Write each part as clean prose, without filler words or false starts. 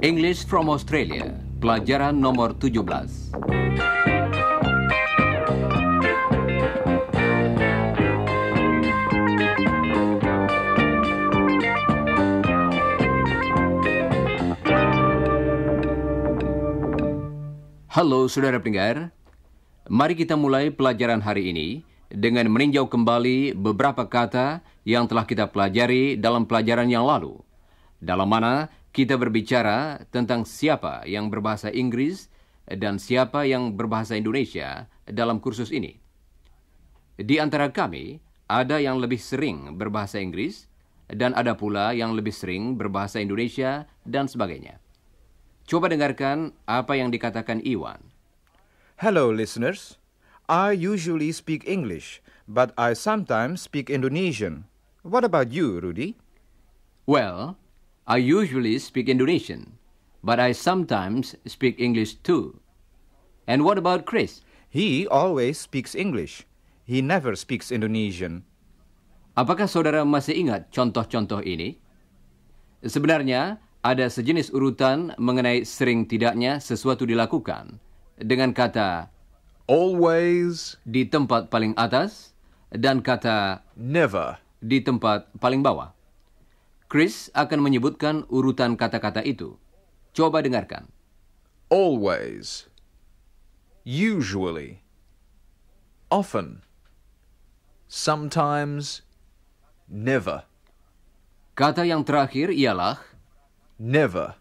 English from Australia, pelajaran nomor 17. Halo saudara pendengar, mari kita mulai pelajaran hari ini dengan meninjau kembali beberapa kata yang telah kita pelajari dalam pelajaran yang lalu, dalam mana kita berbicara tentang siapa yang berbahasa Inggris dan siapa yang berbahasa Indonesia dalam kursus ini. Di antara kami, ada yang lebih sering berbahasa Inggris dan ada pula yang lebih sering berbahasa Indonesia dan sebagainya. Coba dengarkan apa yang dikatakan Iwan. Hello, listeners. I usually speak English, but I sometimes speak Indonesian. What about you, Rudy? Well, I usually speak Indonesian, but I sometimes speak English too. And what about Chris? He always speaks English. He never speaks Indonesian. Apakah saudara masih ingat contoh-contoh ini? Sebenarnya, ada sejenis urutan mengenai sering tidaknya sesuatu dilakukan dengan kata always di tempat paling atas dan kata never di tempat paling bawah. Chris akan menyebutkan urutan kata-kata itu. Coba dengarkan. Always, usually, often, sometimes, never. Kata yang terakhir ialah never,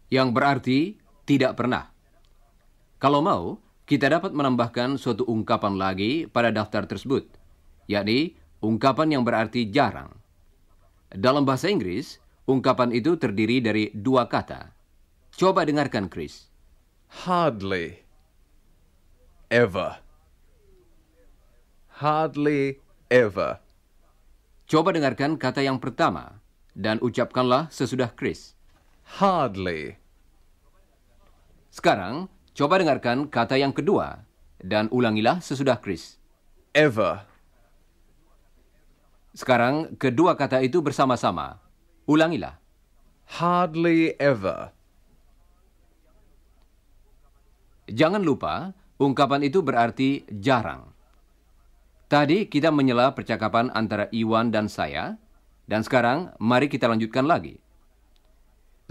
yang berarti tidak pernah. Kalau mau, kita dapat menambahkan suatu ungkapan lagi pada daftar tersebut, yakni ungkapan yang berarti jarang. Dalam bahasa Inggris, ungkapan itu terdiri dari dua kata. Coba dengarkan, Chris. hardly, ever, hardly, ever. Coba dengarkan kata yang pertama dan ucapkanlah sesudah Chris. Hardly, Sekarang, coba dengarkan kata yang kedua dan ulangilah sesudah Chris. ever, Sekarang, kedua kata itu bersama-sama. Ulangilah. hardly ever. Jangan lupa, ungkapan itu berarti jarang. Tadi kita menyela percakapan antara Iwan dan saya, dan sekarang mari kita lanjutkan lagi.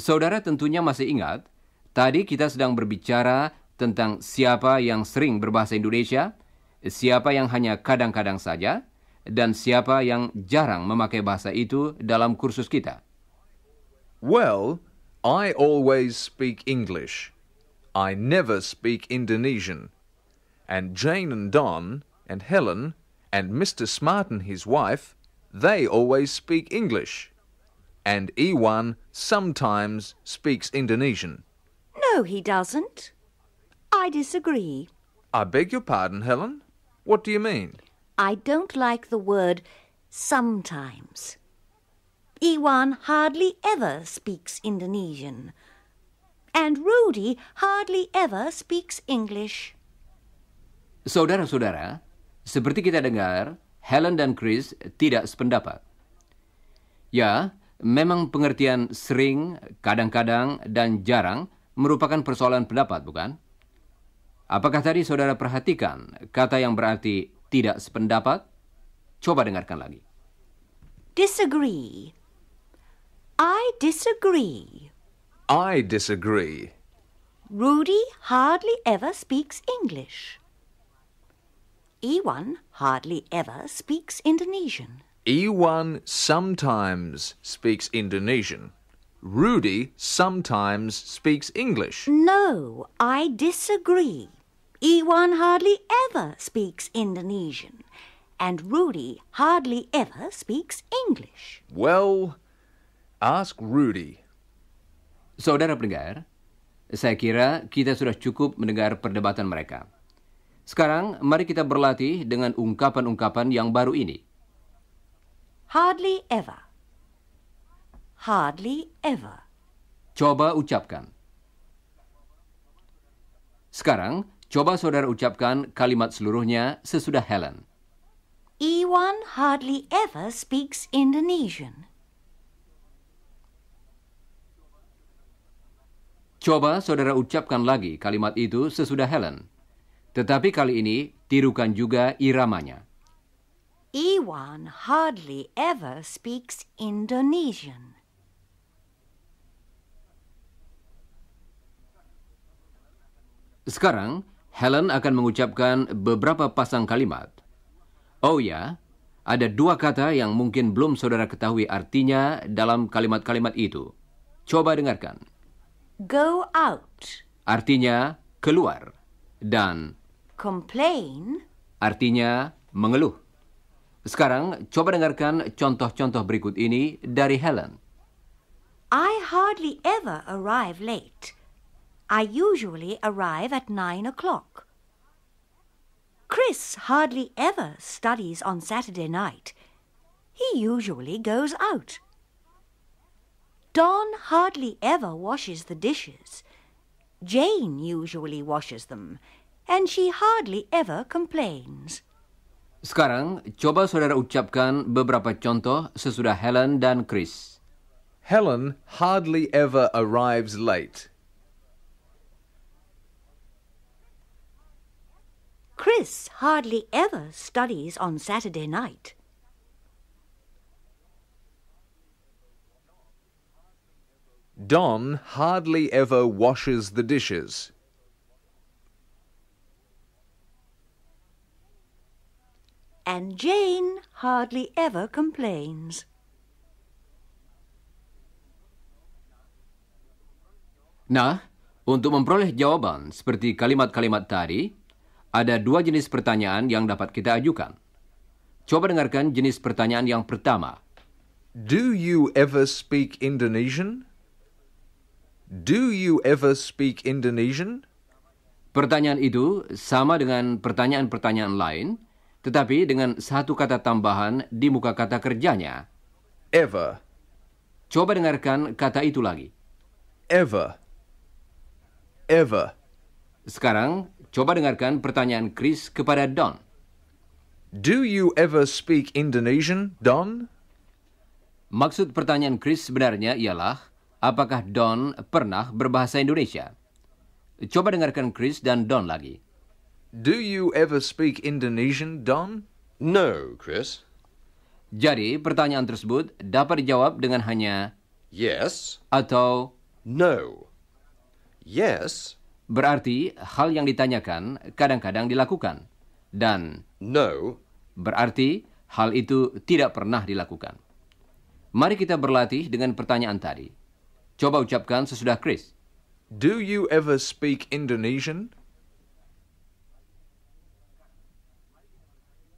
Saudara tentunya masih ingat, tadi kita sedang berbicara tentang siapa yang sering berbahasa Indonesia, siapa yang hanya kadang-kadang saja, dan siapa yang jarang memakai bahasa itu dalam kursus kita. Well, I always speak English. I never speak Indonesian. And Jane and Don and Helen and Mr. Smart and his wife, they always speak English. And Iwan sometimes speaks Indonesian. No, he doesn't. I disagree. I beg your pardon, Helen? What do you mean? I don't like the word sometimes. Iwan hardly ever speaks Indonesian. And Rudy hardly ever speaks English. Saudara-saudara, seperti kita dengar, Helen dan Chris tidak sependapat. Ya, memang pengertian sering, kadang-kadang, dan jarang merupakan persoalan pendapat, bukan? Apakah tadi saudara perhatikan kata yang berarti tidak sependapat? Coba dengarkan lagi. Disagree. I disagree. I disagree. Rudy hardly ever speaks English. Iwan hardly ever speaks Indonesian. Iwan sometimes speaks Indonesian. Rudy sometimes speaks English. No, I disagree. Iwan hardly ever speaks Indonesian. And Rudy hardly ever speaks English. Well, ask Rudy. Saudara pendengar, saya kira kita sudah cukup mendengar perdebatan mereka. Sekarang, mari kita berlatih dengan ungkapan-ungkapan yang baru ini. Hardly ever. Hardly ever. Coba ucapkan. Sekarang, Coba saudara ucapkan kalimat seluruhnya sesudah Helen. Iwan hardly ever speaks Indonesian. Coba saudara ucapkan lagi kalimat itu sesudah Helen. Tetapi kali ini tirukan juga iramanya. Iwan hardly ever speaks Indonesian. Sekarang, Helen akan mengucapkan beberapa pasang kalimat. Oh ya, ada dua kata yang mungkin belum saudara ketahui artinya dalam kalimat-kalimat itu. Coba dengarkan. Go out. Artinya keluar. Dan Complain. artinya mengeluh. Sekarang, coba dengarkan contoh-contoh berikut ini dari Helen. I hardly ever arrive late. I usually arrive at 9 o'clock. Chris hardly ever studies on Saturday night. He usually goes out. Don hardly ever washes the dishes. Jane usually washes them, and she hardly ever complains. Sekarang, coba saudara ucapkan beberapa contoh sesudah Helen dan Chris. Helen hardly ever arrives late. Chris hardly ever studies on Saturday night. Don hardly ever washes the dishes. And Jane hardly ever complains. Nah, untuk memperoleh jawaban seperti kalimat-kalimat tadi, ada dua jenis pertanyaan yang dapat kita ajukan. Coba dengarkan jenis pertanyaan yang pertama. Do you ever speak Indonesian? Do you ever speak Indonesian? Pertanyaan itu sama dengan pertanyaan-pertanyaan lain, tetapi dengan satu kata tambahan di muka kata kerjanya. Ever. Coba dengarkan kata itu lagi. Ever. Ever. Sekarang, coba dengarkan pertanyaan Chris kepada Don. Do you ever speak Indonesian, Don? Maksud pertanyaan Chris sebenarnya ialah, apakah Don pernah berbahasa Indonesia? Coba dengarkan Chris dan Don lagi. Do you ever speak Indonesian, Don? No, Chris. Jadi, pertanyaan tersebut dapat dijawab dengan hanya Yes. atau No. Yes. berarti hal yang ditanyakan kadang-kadang dilakukan. Dan No. berarti hal itu tidak pernah dilakukan. Mari kita berlatih dengan pertanyaan tadi. Coba ucapkan sesudah Chris. Do you ever speak Indonesian?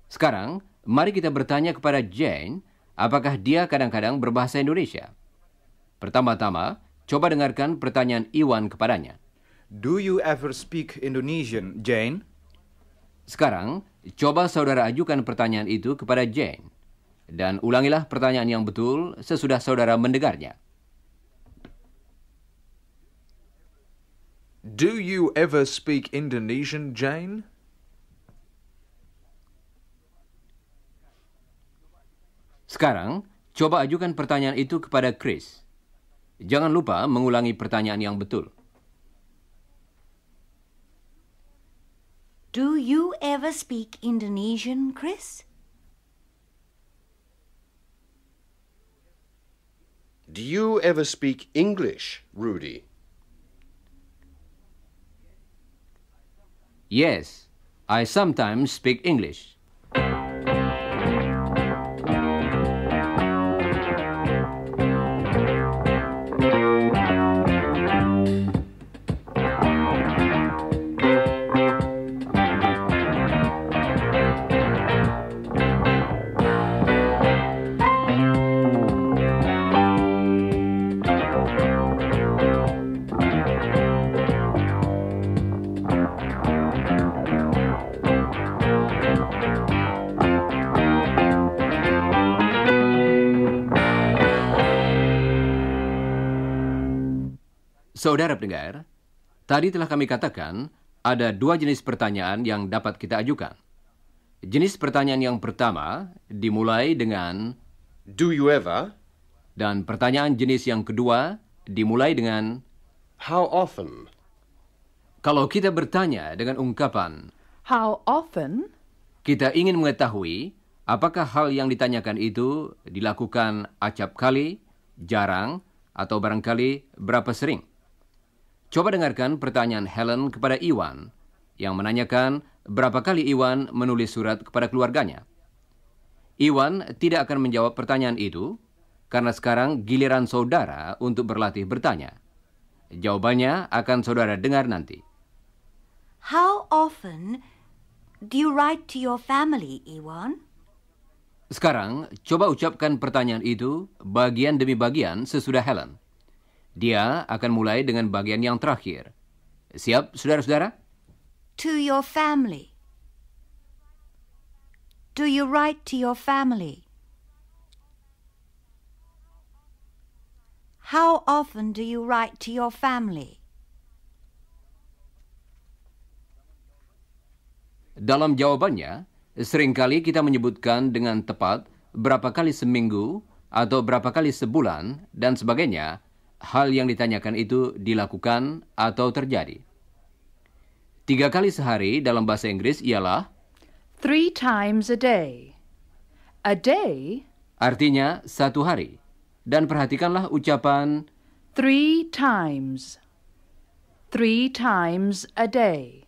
Sekarang, mari kita bertanya kepada Jane, apakah dia kadang-kadang berbahasa Indonesia? Pertama-tama, coba dengarkan pertanyaan Iwan kepadanya. Do you ever speak Indonesian, Jane? Sekarang, coba saudara ajukan pertanyaan itu kepada Jane. Dan ulangilah pertanyaan yang betul sesudah saudara mendengarnya. Do you ever speak Indonesian, Jane? Sekarang, coba ajukan pertanyaan itu kepada Chris. Jangan lupa mengulangi pertanyaan yang betul. Do you ever speak Indonesian, Chris? Do you ever speak English, Rudy? Yes, I sometimes speak English. Saudara pendengar, tadi telah kami katakan Ada dua jenis pertanyaan yang dapat kita ajukan. Jenis pertanyaan yang pertama dimulai dengan Do you ever? dan pertanyaan jenis yang kedua dimulai dengan How often? kalau kita bertanya dengan ungkapan How often? kita ingin mengetahui apakah hal yang ditanyakan itu dilakukan acap kali, jarang, atau barangkali berapa sering. Coba dengarkan pertanyaan Helen kepada Iwan yang menanyakan berapa kali Iwan menulis surat kepada keluarganya. Iwan tidak akan menjawab pertanyaan itu karena sekarang giliran saudara untuk berlatih bertanya. Jawabannya akan saudara dengar nanti. How often do you write to your family, Iwan? Sekarang, coba ucapkan pertanyaan itu bagian demi bagian sesudah Helen. Dia akan mulai dengan bagian yang terakhir. Siap, saudara-saudara? To your family. Do you write to your family? How often do you write to your family? Dalam jawabannya, seringkali kita menyebutkan dengan tepat berapa kali seminggu atau berapa kali sebulan dan sebagainya. Hal yang ditanyakan itu dilakukan atau terjadi. 3 kali sehari dalam bahasa Inggris ialah 3 times a day. A day, artinya 1 hari. Dan perhatikanlah ucapan 3 times. 3 times a day.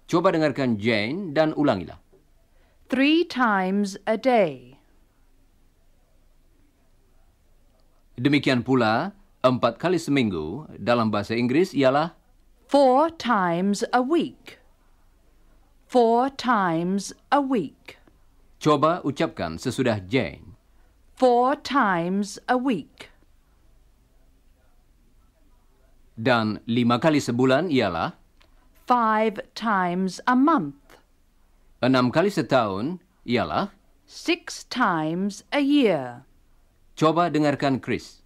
coba dengarkan Jane dan ulangilah. 3 times a day. Demikian pula 4 kali seminggu dalam bahasa Inggris ialah 4 times a week. 4 times a week. coba ucapkan sesudah Jane. 4 times a week. Dan 5 kali sebulan ialah 5 times a month. 6 kali setahun ialah 6 times a year. coba dengarkan Chris.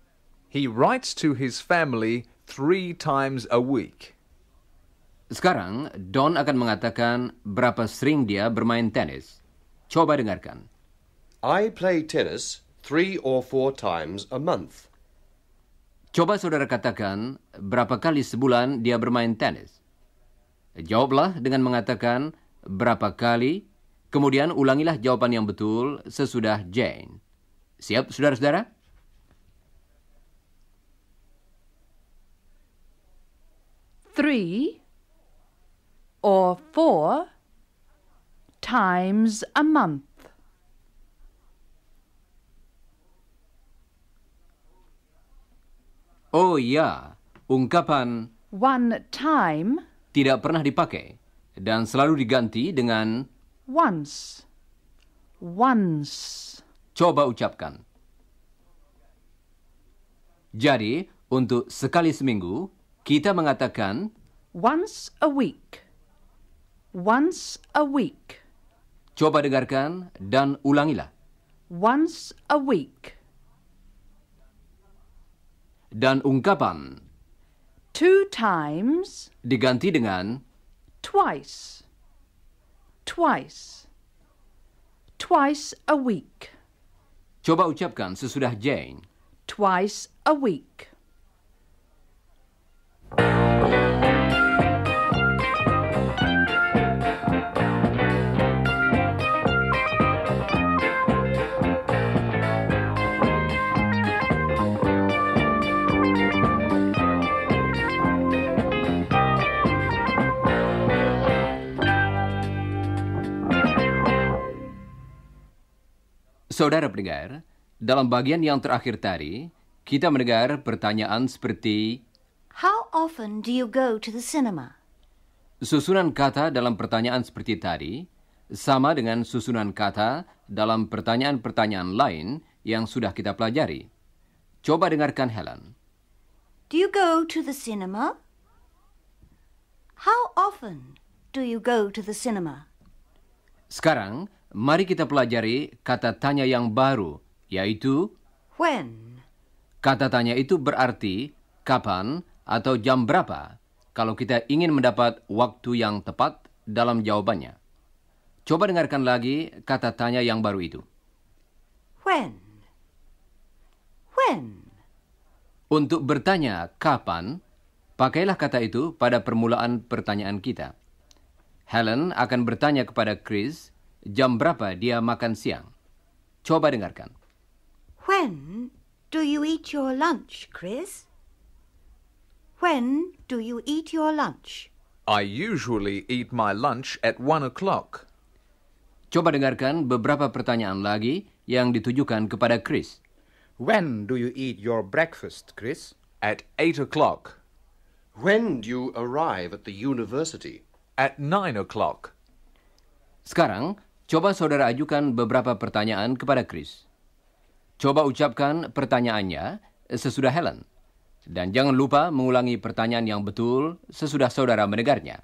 He writes to his family 3 times a week. Sekarang Don akan mengatakan berapa sering dia bermain tenis. Coba dengarkan. I play tennis 3 or 4 times a month. Coba saudara katakan berapa kali sebulan dia bermain tenis. Jawablah dengan mengatakan berapa kali, kemudian ulangilah jawaban yang betul sesudah Jane. Siap, saudara-saudara? Three or 4 times a month. Oh ya, ungkapan 1 time, tidak pernah dipakai dan selalu diganti dengan once. Once. coba ucapkan. Jadi, untuk sekali seminggu, kita mengatakan Once a week. Once a week. coba dengarkan dan ulangilah. Once a week. Dan ungkapan 2 times, diganti dengan twice. Twice. Twice a week. coba ucapkan sesudah Jane. Twice a week. Saudara pendengar, dalam bagian yang terakhir tadi, kita mendengar pertanyaan seperti How often do you go to the cinema? susunan kata dalam pertanyaan seperti tadi sama dengan susunan kata dalam pertanyaan-pertanyaan lain yang sudah kita pelajari. Coba dengarkan Helen. Do you go to the cinema? How often do you go to the cinema? Sekarang, mari kita pelajari kata tanya yang baru, yaitu When? kata tanya itu berarti kapan atau jam berapa. kalau kita ingin mendapat waktu yang tepat dalam jawabannya. Coba dengarkan lagi kata tanya yang baru itu. When? When? Untuk bertanya kapan, pakailah kata itu pada permulaan pertanyaan kita. Helen akan bertanya kepada Chris jam berapa dia makan siang. Coba dengarkan. When do you eat your lunch, Chris? When do you eat your lunch? I usually eat my lunch at 1 o'clock. Coba dengarkan beberapa pertanyaan lagi yang ditujukan kepada Chris. When do you eat your breakfast, Chris? At 8 o'clock. When do you arrive at the university? At 9 o'clock. Sekarang, coba saudara ajukan beberapa pertanyaan kepada Chris. Coba ucapkan pertanyaannya sesudah Helen. Dan jangan lupa mengulangi pertanyaan yang betul sesudah saudara mendengarnya.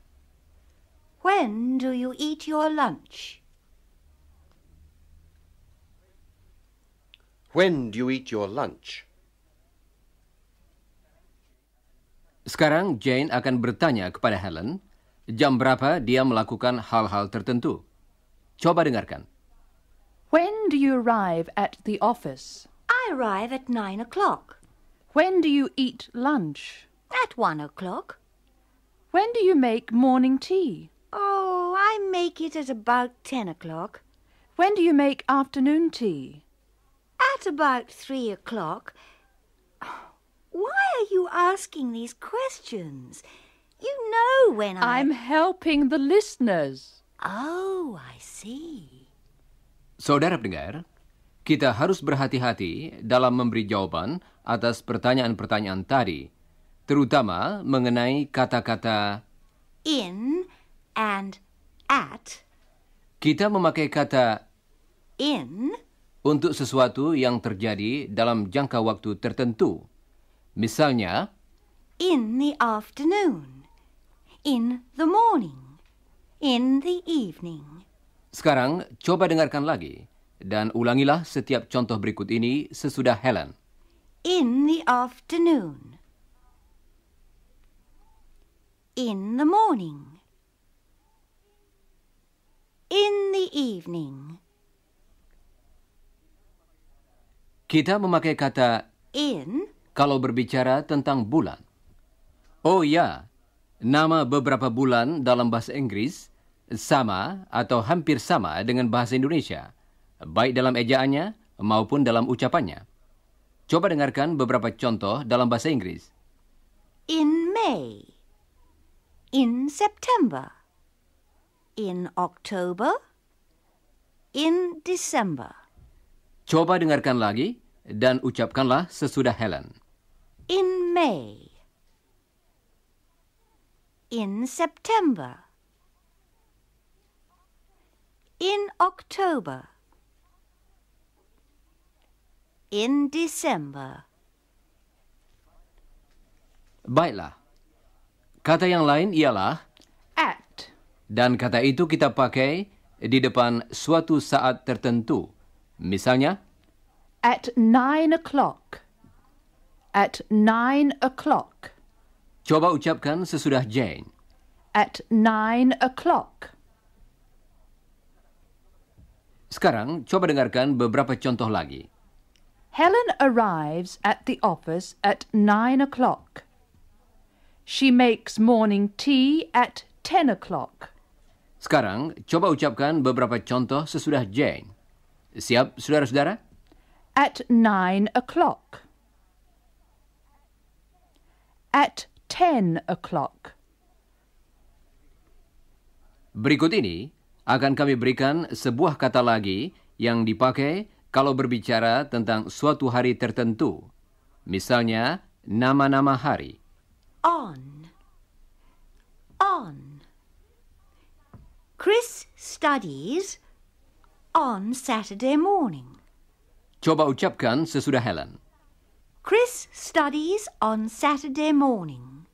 When do you eat your lunch? When do you eat your lunch? Sekarang Jane akan bertanya kepada Helen, jam berapa dia melakukan hal-hal tertentu. Coba dengarkan. When do you arrive at the office? I arrive at 9 o'clock. When do you eat lunch? At 1 o'clock. When do you make morning tea? Oh, I make it at about 10 o'clock. When do you make afternoon tea? At about 3 o'clock. Why are you asking these questions? You know when I'm helping the listeners. Oh, I see. Saudara pendengar, kita harus berhati-hati dalam memberi jawaban atas pertanyaan-pertanyaan tadi, terutama mengenai kata-kata In and at. kita memakai kata In untuk sesuatu yang terjadi dalam jangka waktu tertentu. Misalnya, in the afternoon. In the morning. In the evening. sekarang coba dengarkan lagi dan ulangilah setiap contoh berikut ini sesudah Helen. In the afternoon. In the morning. In the evening. Kita memakai kata In kalau berbicara tentang bulan. Oh ya, nama beberapa bulan dalam bahasa Inggris sama atau hampir sama dengan bahasa Indonesia, baik dalam ejaannya maupun dalam ucapannya. Coba dengarkan beberapa contoh dalam bahasa Inggris. in May. In September. In October. In December. Coba dengarkan lagi dan ucapkanlah sesudah Helen. In May. In September. In October. In December. Baiklah. Kata yang lain ialah At. dan kata itu kita pakai di depan suatu saat tertentu. Misalnya, At 9 o'clock. At 9 o'clock. coba ucapkan sesudah Jane. At 9 o'clock. Sekarang coba dengarkan beberapa contoh lagi. Helen arrives at the office at 9 o'clock. She makes morning tea at 10 o'clock. Sekarang coba ucapkan beberapa contoh sesudah Jane. Siap, saudara-saudara? At 9 o'clock. At 10 o'clock. Berikut ini akan kami berikan sebuah kata lagi yang dipakai kalau berbicara tentang suatu hari tertentu. Misalnya, nama-nama hari. On. On. Chris studies on Saturday morning. Coba ucapkan sesudah Helen. Chris studies on Saturday morning.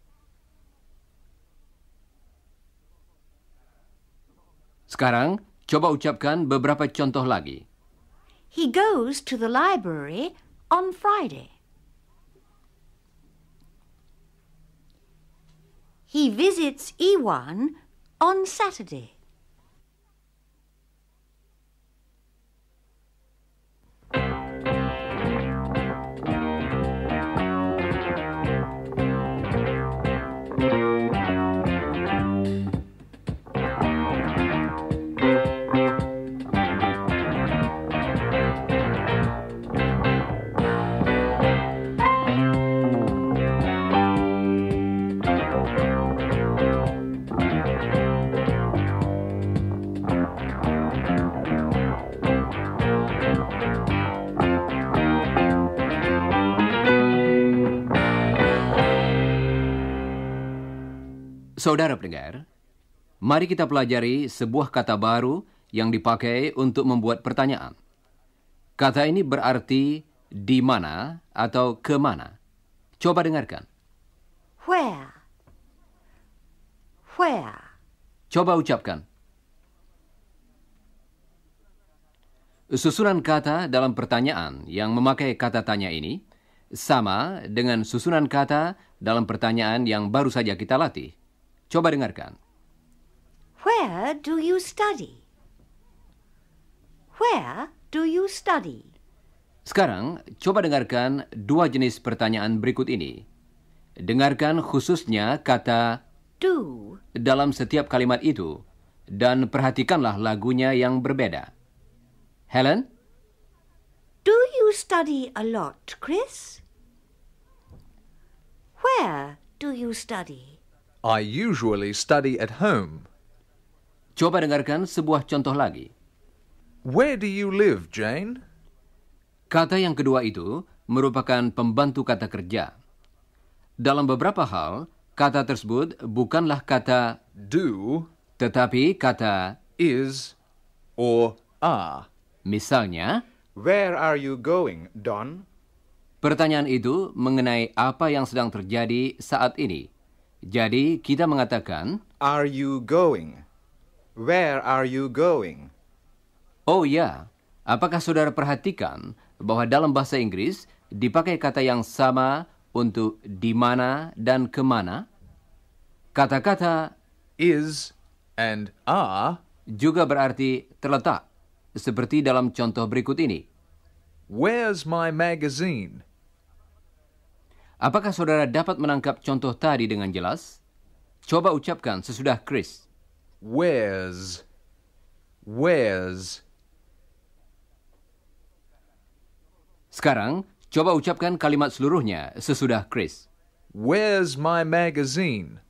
Sekarang, coba ucapkan beberapa contoh lagi. He goes to the library on Friday. He visits Iwan on Saturday. Saudara pendengar, mari kita pelajari sebuah kata baru yang dipakai untuk membuat pertanyaan. Kata ini berarti di mana atau ke mana. Coba dengarkan. Where? Where? Coba ucapkan. Susunan kata dalam pertanyaan yang memakai kata tanya ini sama dengan susunan kata dalam pertanyaan yang baru saja kita latih. Coba dengarkan. Where do you study? Where do you study? Sekarang, coba dengarkan dua jenis pertanyaan berikut ini. Dengarkan khususnya kata Do. dalam setiap kalimat itu, dan perhatikanlah lagunya yang berbeda. Helen, Do you study a lot, Chris? Where do you study? I usually study at home. coba dengarkan sebuah contoh lagi. Where do you live, Jane? Kata yang kedua itu merupakan pembantu kata kerja. Dalam beberapa hal, kata tersebut bukanlah kata Do, tetapi kata is, or are. misalnya. Where are you going, Don? Pertanyaan itu mengenai apa yang sedang terjadi saat ini. Jadi, kita mengatakan, Are you going? Where are you going? oh ya, apakah saudara perhatikan bahwa dalam bahasa Inggris dipakai kata yang sama untuk di mana dan kemana? Kata-kata Is and are. juga berarti terletak, seperti dalam contoh berikut ini. Where's my magazine? Apakah saudara dapat menangkap contoh tadi dengan jelas? Coba ucapkan sesudah Chris. Where's. Where's. Sekarang, coba ucapkan kalimat seluruhnya sesudah Chris. Where's my magazine?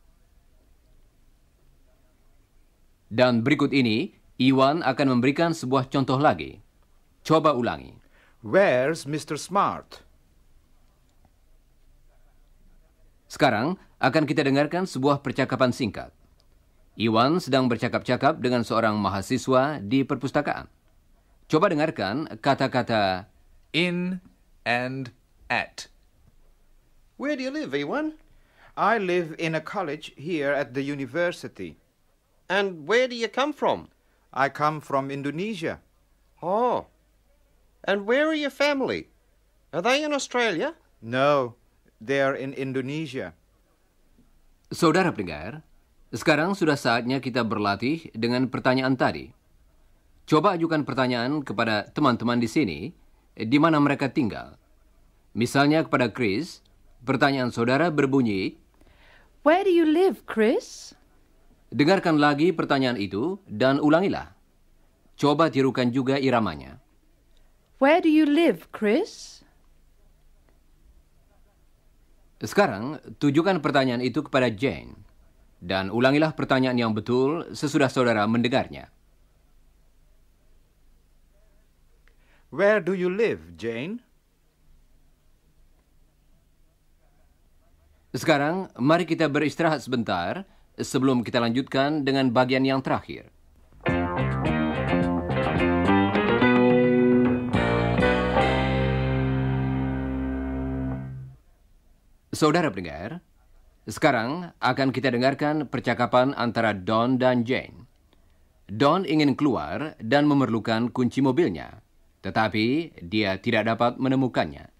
Dan berikut ini, Iwan akan memberikan sebuah contoh lagi. Coba ulangi. Where's Mr. Smart? Sekarang, akan kita dengarkan sebuah percakapan singkat. Iwan sedang bercakap-cakap dengan seorang mahasiswa di perpustakaan. Coba dengarkan kata-kata In and at. Where do you live, Iwan? I live in a college here at the university. And where do you come from? I come from Indonesia. Oh. And where are your family? Are they in Australia? No, they're in Indonesia. Saudara pendengar, sekarang sudah saatnya kita berlatih dengan pertanyaan tadi. Coba ajukan pertanyaan kepada teman-teman di sini, di mana mereka tinggal. Misalnya kepada Chris, pertanyaan saudara berbunyi, Where do you live, Chris? dengarkan lagi pertanyaan itu dan ulangilah. Coba tirukan juga iramanya. Where do you live, Chris? Sekarang, tujukan pertanyaan itu kepada Jane. Dan ulangilah pertanyaan yang betul sesudah saudara mendengarnya. Where do you live, Jane? Sekarang, mari kita beristirahat sebentar sebelum kita lanjutkan dengan bagian yang terakhir. Saudara pendengar, sekarang akan kita dengarkan percakapan antara Don dan Jane. Don ingin keluar dan memerlukan kunci mobilnya, tetapi dia tidak dapat menemukannya.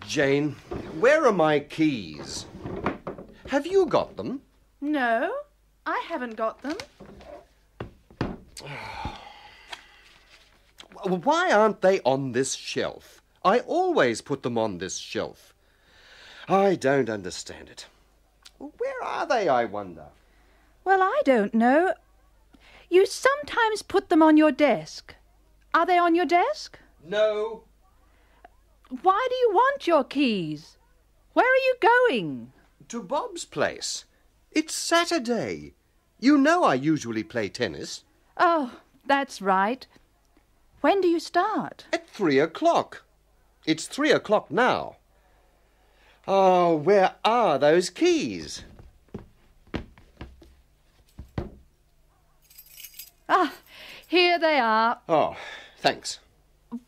Jane, where are my keys? Have you got them? No, I haven't got them. Why aren't they on this shelf? I always put them on this shelf. I don't understand it. Where are they, I wonder? Well, I don't know. You sometimes put them on your desk. Are they on your desk? No. Why do you want your keys? Where are you going? To Bob's place. It's Saturday. You know I usually play tennis. Oh, that's right. When do you start? At 3 o'clock. It's 3 o'clock now. Oh, where are those keys? Ah, here they are. Oh, thanks.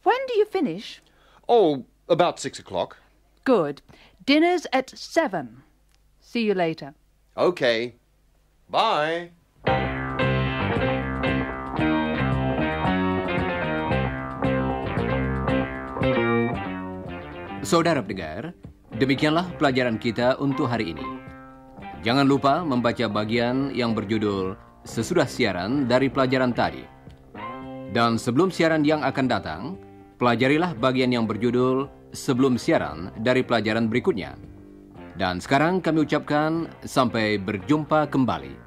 When do you finish? Oh, about 6 o'clock. Good. Dinner's at 7. See you later. Okay. Bye. Saudara pendengar, demikianlah pelajaran kita untuk hari ini. Jangan lupa membaca bagian yang berjudul sesudah siaran dari pelajaran tadi. Dan sebelum siaran yang akan datang, pelajarilah bagian yang berjudul sebelum siaran dari pelajaran berikutnya. Dan sekarang kami ucapkan sampai berjumpa kembali.